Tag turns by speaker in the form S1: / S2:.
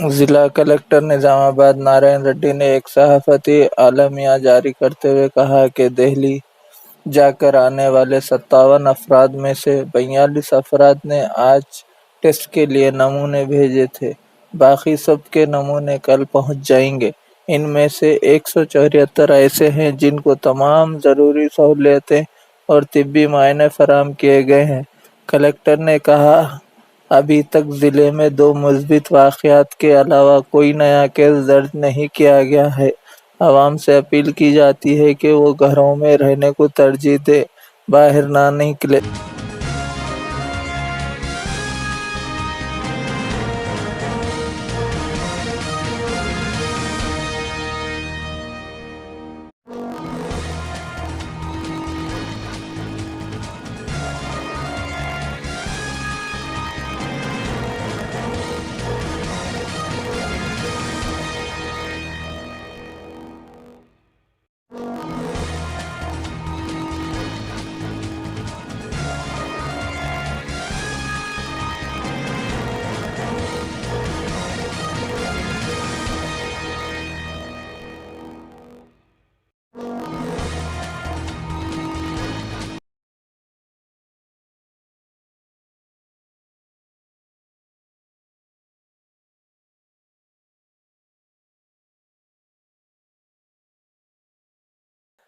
S1: ضلع کلکٹر نظام آباد نارائن ریڈی نے ایک صحافتی اعلامیہ جاری کرتے ہوئے کہا کہ دہلی جا کر آنے والے 57 افراد میں سے 42 افراد نے آج ٹیسٹ کے لیے نمونے بھیجے تھے۔ باقی سب کے نمونے کل پہنچ جائیں گے۔ ان میں سے 174 ایسے ہیں جن کو تمام ضروری سہولتیں اور طبی معائنے فراہم کیے گئے ہیں۔ کلکٹر نے کہا، ابھی تک ضلع میں 2 مثبت واقعات کے علاوہ کوئی نیا کیس درج نہیں کیا گیا ہے۔ عوام سے اپیل کی جاتی ہے کہ وہ گھروں میں رہنے کو ترجیح دیں، باہر نہ نکلیں۔